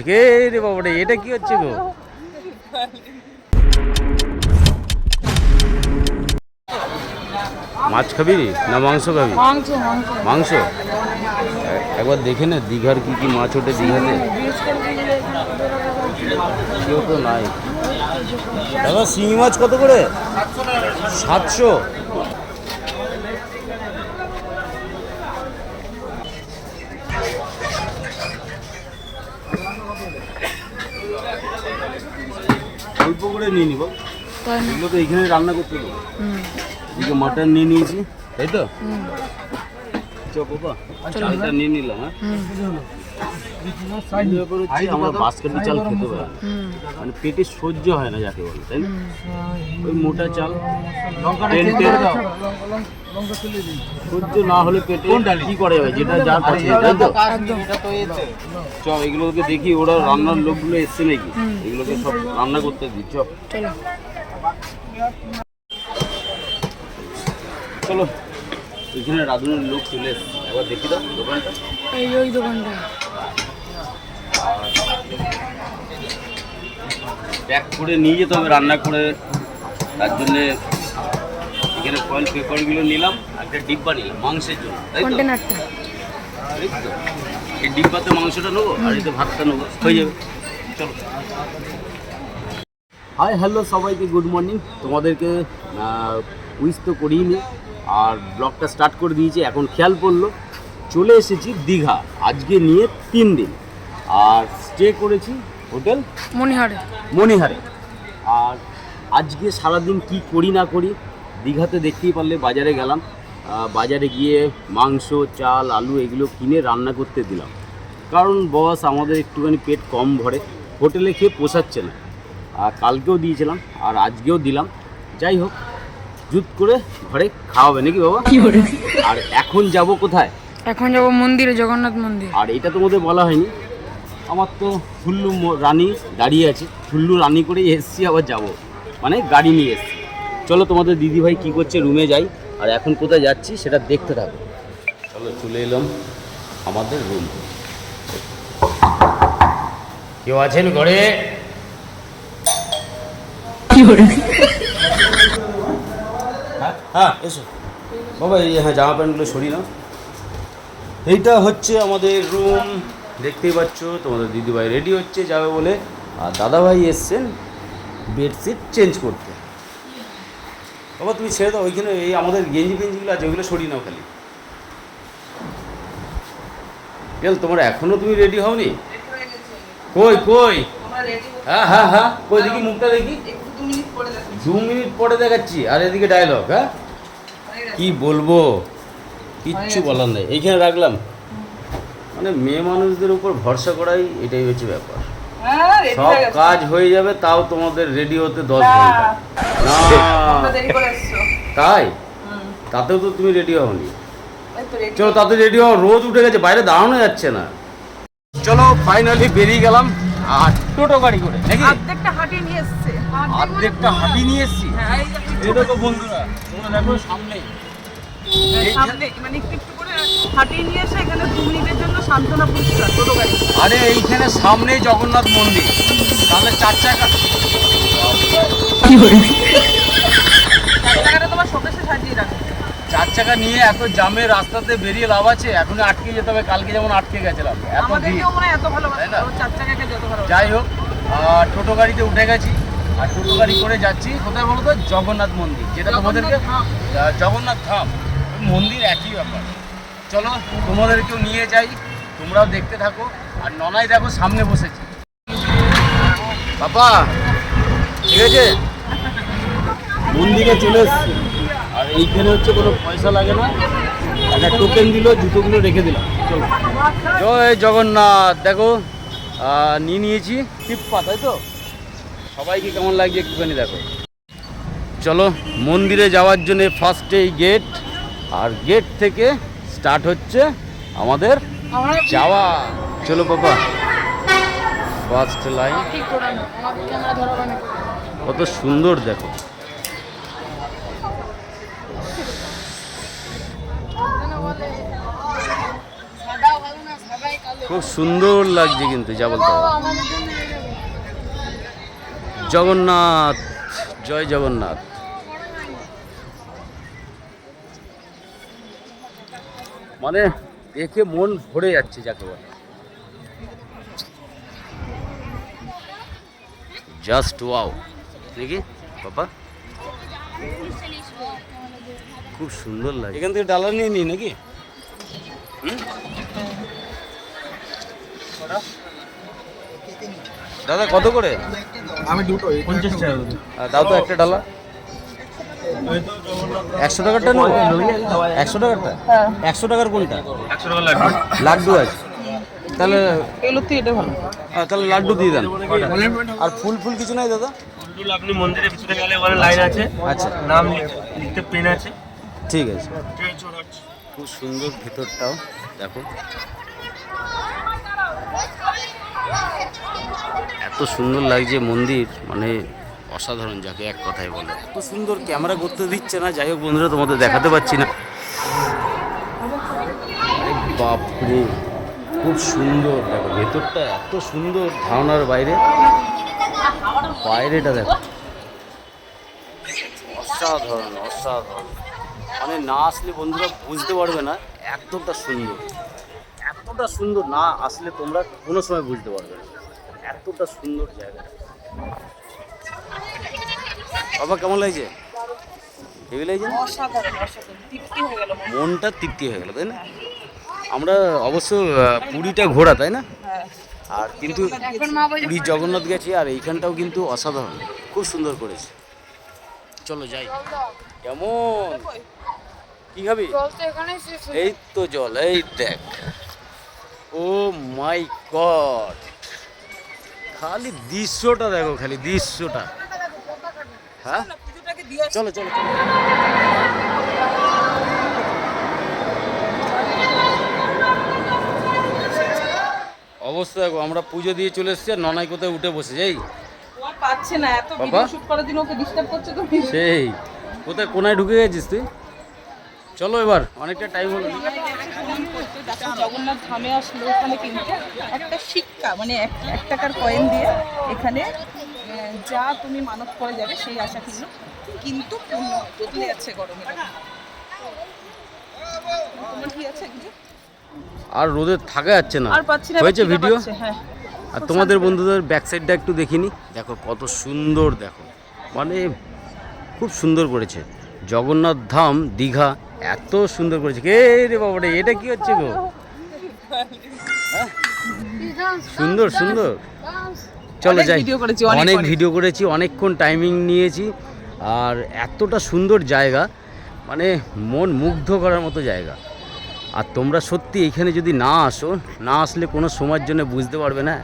কে রে বাবা রে, এটা কি হচ্ছে গো? মাছ খাবি না মাংস খাবি? মাংস। একবার দেখে না দীঘার কি কি মাছ ওঠে দীঘাতে। কেউ তো নাই। দাদা শিঙি মাছ কত করে? 700। অল্প করে নিয়ে নিব, এগুলো তো এইখানে রান্না করতে দেবো। এদিকে মাটন নিয়ে নিয়েছি, তাই তো? বাবা চালটা নিয়ে নিলাম। হ্যাঁ, আমার বাঁশকাঠি চাল খেতে পারে, মানে পেটে সহ্য হয় না যাকে বলে, তাই না? ওই মোটা চাল সহ্য না হলে পেটে কি করে হয়, যেটা যা পছন্দ, তাই তো? চ এগুলোকে দেখি, ওরা রান্নার লোকগুলো এসছে নাকি, এগুলোকে সব রান্না করতে দিই। চলো, এখানে রাঁধুনের লোক চলে এসছে, একবার দেখি দাও দোকানটা। ওই দোকানটা প্যাক করে নিয়ে যেতে হবে রান্না করে, তার জন্যে এখানে ফয়েল পেপারগুলো নিলাম, একটা ডিব্বা নিলাম মাংসের জন্য, তাই তো? এই ডিব্বাতে মাংসটা নেবো আর এতে ভাতটা নেবো, হয়ে যাবে। চলো। হাই হ্যালো সবাইকে, গুড মর্নিং। তোমাদেরকে উইশ তো করিনি, আর ব্লগটা স্টার্ট করে দিয়েছি। এখন খেয়াল পড়লো চলে এসেছি দীঘা, আজকে নিয়ে 3 দিন, আর স্টে করেছি হোটেল মণিহারে। আর আজকে সারাদিন কি করি না করি দীঘাতে দেখতেই পারলে, বাজারে গেলাম, বাজারে গিয়ে মাংস, চাল, আলু এগুলো কিনে রান্না করতে দিলাম, কারণ বস আমাদের একটুখানি পেট কম ভরে, হোটেলে খেয়ে পোষাচ্ছে না। আর কালকেও দিয়েছিলাম আর আজকেও দিলাম, যাই হোক জুত করে ঘরে খাওয়াবে নাকি বাবা? আর এখন যাব কোথায়? এখন যাব মন্দিরে, জগন্নাথ মন্দির। আর এটা তোমাদের বলা হয়নি, আমার তো হুল্লু রানী দাঁড়িয়ে আছে, হুল্লু রানী করে এসছি, আবার যাব, মানে গাড়ি নিয়ে এসছি। চলো তোমাদের দিদিভাই কি করছে রুমে যাই, আর এখন কোথায় যাচ্ছি সেটা দেখতে থাকো। চলো চলে এলাম আমাদের রুম। কেউ আছেন ঘরে? হ্যাঁ এসো বাবা, এই হ্যাঁ জামা প্যান্টগুলো সরিয়ে নাও। এইটা হচ্ছে আমাদের রুম, দেখতেই পাচ্ছ। তোমাদের দিদিভাই রেডি হচ্ছে যাবে বলে, আর দাদাভাই এসছেন বেডশিট চেঞ্জ করতে। বাবা তুমি ছেড়ে দাও, ওইখানে এই আমাদের গেঞ্জি ফেঞ্জিগুলো আছে ওইগুলো সরিয়ে নাও খালি। গেল তোমার এখনও তুমি রেডি হওনি? কই কই? হ্যাঁ হ্যাঁ হ্যাঁ, কই দেখি মুখটা দেখি। 2 মিনিট পরে দেখাচ্ছি। আর এদিকে ডায়লগ, হ্যাঁ কি বলবো, কিচ্ছু বলার নেই। এইখানে রাখলাম, মানে মেয়ে মানুষদের উপর ভরসা করাই এটাই হচ্ছে ব্যাপার। সব কাজ হয়ে যাবে, তাও তোমাদের রেডি হতে 10 ঘন্টা না, তাই? তাতেও তো তুমি রেডি হওনি। চলো তাতে রেডি হও, রোদ উঠে গেছে, বাইরে দাঁড়ানো যাচ্ছে না। চলো ফাইনালি বেরিয়ে গেলাম, আর টোটো গাড়ি করে নাকি অর্ধেকটা হাঁটিয়ে নিয়ে এসেছে। এই দেখো বন্ধুরা, তোমরা দেখো সামনে মানে একটু করে হাঁটিয়ে নিয়ে এসে এখানে 2 মিনিটের জন্য সান্ত্বনা পুরস্কার টোটো গাড়ি। আরে এইখানে সামনেই জগন্নাথ মন্দির, তাহলে 4 চাকা চাকাটা তোমার শোকেসে সাজিয়ে রাখো। 4 চাকা নিয়ে এত জামে রাস্তাতে বেরিয়ে লাভ আছে? এখন আটকে যেতে হবে, কালকে যেমন আটকে গেছিলাম। আমাদেরকেও মনে এত ভালোবাসে না, 4 চাকাকে যত ভালোবাসে। যাই হোক, টোটো গাড়িতে উঠে গেছি, আর টোটো গাড়ি করে যাচ্ছি কোথায় বলো তো? জগন্নাথ মন্দির, যেটা তোমাদেরকে জগন্নাথ ধাম মন্দির একই ব্যাপার। চলো তোমাদেরকেও নিয়ে যাই, তোমরাও দেখতে থাকো। আর ননাই দেখো সামনে বসেছে, বাবা ঠিক আছে? মন্দিরে চলে এসছি, আর এইখানে হচ্ছে কোনো পয়সা লাগে না, একটা টোকেন দিল, জুতোগুলো রেখে দিলাম। চলো জয় জগন্নাথ। দেখো নিয়ে নিয়েছি টিপ্পা, তাই তো? সবাইকে কেমন লাগছে একটুখানি দেখো। চলো মন্দিরে যাওয়ার জন্য ফার্স্টে এই গেট, আর গেট থেকে স্টার্ট হচ্ছে আমাদের যাওয়া। চলো বাবা, ফার্স্ট লাইন। কত সুন্দর দেখো, খুব সুন্দর লাগছে কিন্তু যা বলতে হবে। জগন্নাথ, জয় জগন্নাথ। মানে দেখে মন ভরে যাচ্ছে যাকে বলে। জাস্ট ওয়াও নাকি বাবা, খুব সুন্দর লাগে। এখান থেকে ডালা নিয়ে নিই নাকি? দাদা কত করে? আমি দুটো 50 টাকা। দাও তো একটা ডালা। 100 টাকারটা নেবো? 100 টাকারটা? 100 টাকার কোনটা? 100 টাকা লাগবে। লাড্ডু আছে তাহলে? এগুলোতে এটা ভালো। তাহলে লাড্ডু দিয়ে দেন। আর ফুল ফুল কিছু নাই দাদা? ফুল আপনি মন্দিরের ভিতরে গেলে ওখানে লাইন আছে, আচ্ছা নাম লিখতে পেন আছে। ঠিক আছে। খুব সুন্দর ভেতরটাও দেখো, এত সুন্দর লাগছে মন্দির, মানে অসাধারণ যাকে এক কথায় বলে। এত সুন্দর, ক্যামেরা করতে দিচ্ছে না, যাই হোক বন্ধুরা তোমাদের দেখাতে পাচ্ছি না। আরে বাপরে খুব সুন্দর দেখো ভেতরটা, এত সুন্দর ধারণার বাইরে। বাইরেটা দেখো অসাধারণ অসাধারণ, মানে না আসলে বন্ধুরা বুঝতে পারবে না এতটা সুন্দর, এতটা সুন্দর। না আসলে তোমরা কোনো সময় বুঝতে পারবে না এতটা সুন্দর জায়গা। বাবা কেমন লাগছে? হেভি লাগছে না? অসাধারণ অসাধারণ, তৃপ্তি হয়ে গেল। মনটা তৃপ্তি হয়ে গেল তাই না? আমরা অবশ্য পুরীটা ঘোরা তাই না, আর কিন্তু পুরী জগন্নাথ গেছি, আর এইখানটাও কিন্তু অসাধারণ, খুব সুন্দর করেছে। চলো যাই। কেমন কি খাবি? এই তো জল, এই দেখ, ও মাই গড, খালি দৃশ্যটা দেখো, খালি দৃশ্যটা। হ্যাঁ চলো চলো চলো। অবস্থা দেখো, আমরা পুজো দিয়ে চলে এসেছি আর ননাই কোথায় উঠে বসে যাই পাচ্ছে না, এত বাবা। ভিডিও শুট করার জন্য ওকে ডিস্টার্ব করছে তুমি। সেই কোথায় কোনায় ঢুকে গেছিস তুই? চলো এবার, অনেকটা টাইম হলো। দেখো জগন্নাথ ধামে আসলে ওখানে কিন্তু একটা শিক্ষা, মানে 1 টাকার কয়েন দিয়ে এখানে যা তুমি মানত করে যাবে সেই আশা কিন্তু পূর্ণ বদলে যাচ্ছে গরমে। তোমার কি আছে কিছু? আর রোদে থাকা যাচ্ছে না, আর পাচ্ছি না, হয়েছে ভিডিও। হ্যাঁ। আর তোমাদের বন্ধুদের ব্যাক সাইডটা একটু দেখিনি, দেখো কত সুন্দর, দেখো মানে খুব সুন্দর করেছে। জগন্নাথ ধাম দীঘা এত সুন্দর করেছে। কে রে বাবা রে, এটা কি হচ্ছে গো? হ্যাঁ? সুন্দর সুন্দর। চলো যাই, অনেক ভিডিও করেছি, অনেকক্ষণ টাইমিং নিয়েছি, আর এতটা সুন্দর জায়গা, মানে মন মুগ্ধ করার মতো জায়গা। আর তোমরা সত্যি এখানে যদি না আসো, না আসলে কোনো সময়ের জন্য বুঝতে পারবে না,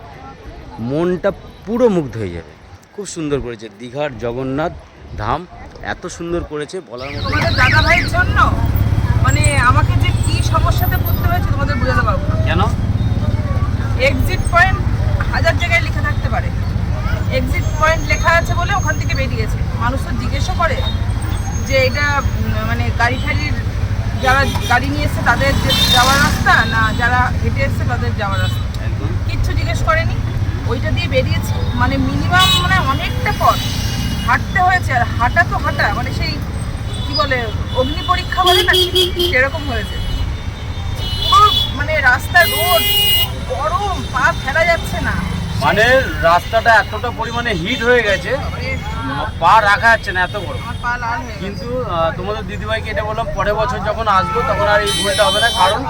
মনটা পুরো মুগ্ধ হয়ে যাবে। খুব সুন্দর করেছে দীঘার জগন্নাথ ধাম, এত সুন্দর করেছে বলার মতো। তোমাদের দাদা ভাইয়ের জন্য মানে আমাকে যে কি সমস্যাতে পড়তে হয়েছে তোমাদের বোঝাতে পারবো না। কেন? এক্সিট পয়েন্ট 1000 জায়গায় লেখা থাকতে পারে, এক্সিট পয়েন্ট লেখা আছে বলে ওখান থেকে বেরিয়েছে। মানুষ তো জিজ্ঞেসও করে যে এটা মানে গাড়ি ফাড়ির যারা গাড়ি নিয়ে এসছে তাদের যাওয়ার রাস্তা, না যারা হেঁটে এসছে তাদের যাওয়ার রাস্তা, একদম কিচ্ছু জিজ্ঞেস করেনি, ওইটা দিয়ে বেরিয়েছে। মানে মিনিমাম মানে অনেকটা পথ হাঁটতে হয়েছে, আর হাঁটা তো হাঁটা, মানে সেই কি বলে অগ্নি পরীক্ষা বলে না, সেরকম হয়েছে। পুরো মানে রাস্তার রোড গরম, পা ফেলা যাচ্ছে না, মানে রাস্তাটা এতটা পরিমাণে হিট হয়ে গেছে, পা রাখা যাচ্ছে না, এত গরম। আমার পা লাল হয়ে গেছে। কিন্তু তোমাদের দিদিভাইকে এটা বললাম, পরের বছর যখন আসবো তখন আর এই ভুলটা হবে না, কারণ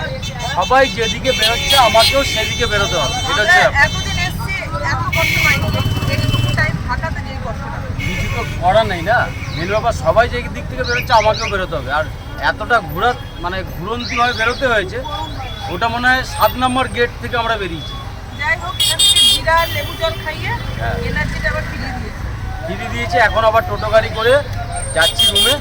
সবাই যেদিকে বেরোচ্ছে আমাকেও সেদিকে বেরোতে হবে। এটা হচ্ছে এতদিন এসছি, এত কষ্ট পাইনি, এইটুকু টাইম হাঁটাতে যেই কষ্টটা। কিছু তো করা নেই না, মেন ব্যাপার সবাই যে দিক থেকে বেরোচ্ছে আমাকেও বেরোতে হবে। আর এতটা মানে ঘুরন্তিভাবে বেরোতে হয়েছে, ওটা মনে হয় 7 নম্বর গেট থেকে আমরা বেরিয়েছি। যাই হোক, এখান থেকে জিরা আর লেবু জল খাইয়ে হ্যাঁ। এনার্জিটা আবার ফিরিয়ে দিয়েছে। ফিরিয়ে দিয়েছে। এখন আবার টোটো গাড়ি করে যাচ্ছি রুমে,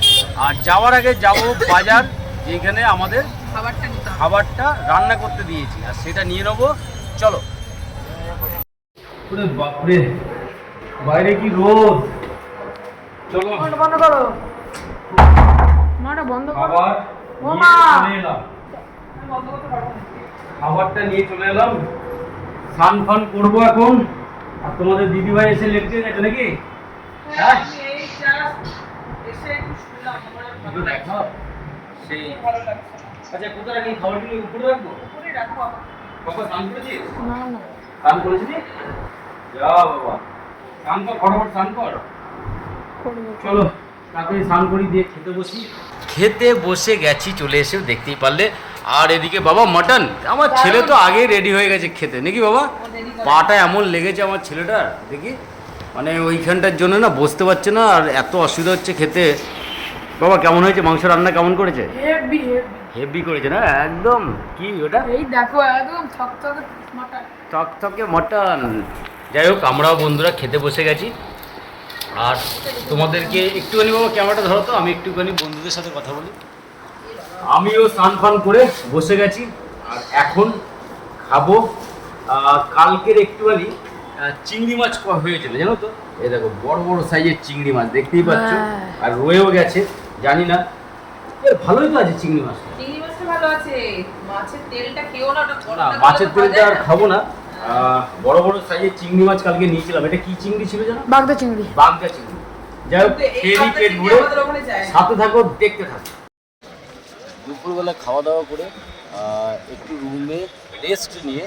আর যাওয়ার আগে যাবো বাজার, যেখানে আমাদের খাবারটা নিতে হবে। খাবারটা রান্না করতে দিয়েছি, আর সেটা নিয়ে নেবো। চলো। বাপরে বাইরে কি রোদ। চলো বন্ধ করো, মাটা বন্ধ করো। খাবার ও নিয়ে মা! চলে এলাম, খাবারটা নিয়ে চলে এলাম। স্নান ফান করবো এখন। আর তোমাদের দিদিভাই এসে লেটকে গেছে নাকি? হ্যাঁ আমি এই just এসে একটু শুনলাম, আমার আর ভালো একটু লাগছে দেখো সেই। না, ভালো লাগছে না। আচ্ছা কোথায় রাখি খাবারগুলো? উপরে রাখবো? উপরেই রাখো বাবা। বাবা স্নান করেছিস? না না স্নান করেছিস? যা বাবা স্নান কর, ফটাফট স্নান কর। চলো তাড়াতাড়ি স্নান করি, দিয়ে খেতে বসি। খেতে বসে গেছি, চলে এসে দেখতেই পারলে। আর এদিকে বাবা মাটন, আমার ছেলে তো আগেই রেডি হয়ে গেছে খেতে নাকি বাবা? পাটা এমন লেগেছে আমার ছেলেটার, দেখি মানে ওইখানটার জন্য না বসতে পারছে না, আর এত অসুবিধা হচ্ছে খেতে। বাবা কেমন হয়েছে মাংস রান্না, কেমন করেছে? Heavy heavy. হেভি করেছে না একদম। কি ওটা? এই দেখো একদম থকথকে মাটন। থকথকে মটন। যাই হোক আমরাও বন্ধুরা খেতে বসে গেছি। আর তোমাদেরকে একটুখানি বাবা ক্যামেরাটা ধরো তো, আমি একটুখানি বন্ধুদের সাথে কথা বলি। আমিও স্নান ফান করে বসে গেছি, আর এখন খাবো। কালকের একটুখানি চিংড়ি মাছ হয়েছিল জানো তো, এই দেখো বড় বড় সাইজের চিংড়ি মাছ দেখতেই পাচ্ছ, আর রয়েও গেছে। জানি না ভালোই তো আছে চিংড়ি মাছ। চিংড়ি মাছটা ভালো আছে, মাছের তেলটা খেও না, ওটা না মাছের তেলটা আর খাবো না। বড় বড় সাইজের চিংড়ি মাছ কালকে নিয়েছিলাম। এটা কি চিংড়ি ছিল জানো? বাগদা চিংড়ি। বাগদা চিংড়ি। যাই হোক খেয়ে পেট ভরে, সাথে থাকো দেখতে থাকো। দুপুরবেলা খাওয়া দাওয়া করে একটু রুমে রেস্ট নিয়ে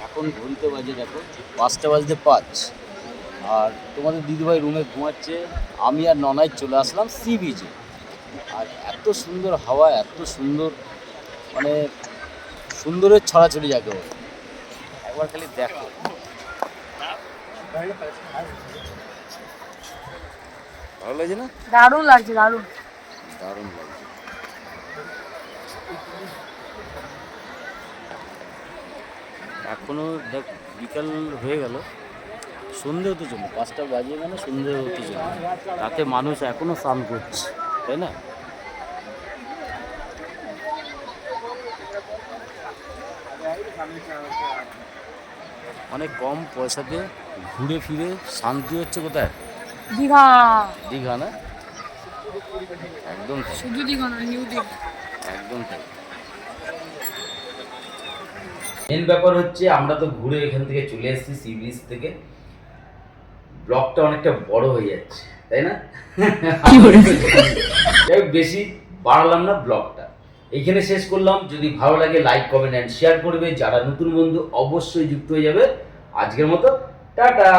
এখন ঘুরতে বাজে দেখো 5:05। আর তোমাদের দিদিভাই রুমে ঘুমাচ্ছে, আমি আর ননাই চলে আসলাম সি বিচে। আর এত সুন্দর হাওয়া, এত সুন্দর মানে সুন্দরের ছড়াছড়ি যাকে বলে, একবার খালি দেখো। ভালো লাগছে না? দারুণ লাগছে, দারুণ। দারুণ লাগছে। এখনো দেখ বিকাল হয়ে গেল, সন্ধে হতে চললো। 5টা বাজে মানে সন্ধে হতে চললো। তাতে মানুষ এখনো স্নান করছে, তাই না? অনেক কম পয়সাতে ঘুরে ফিরে শান্তি হচ্ছে। কোথায়? দীঘা। দীঘা না? একদম তাই, শুধু দীঘা না, নিউ দীঘা। একদম তাই। মেন ব্যাপার হচ্ছে আমরা তো ঘুরে এখান থেকে চলে এসেছি সি বিচ থেকে। ব্লগটা অনেকটা বড় হয়ে যাচ্ছে, তাই না? যাই হোক বেশি বাড়ালাম না ব্লগটা, এইখানে শেষ করলাম। যদি ভালো লাগে লাইক কমেন্ট অ্যান্ড শেয়ার করবে। যারা নতুন বন্ধু অবশ্যই যুক্ত হয়ে যাবে। আজকের মতো টাটা।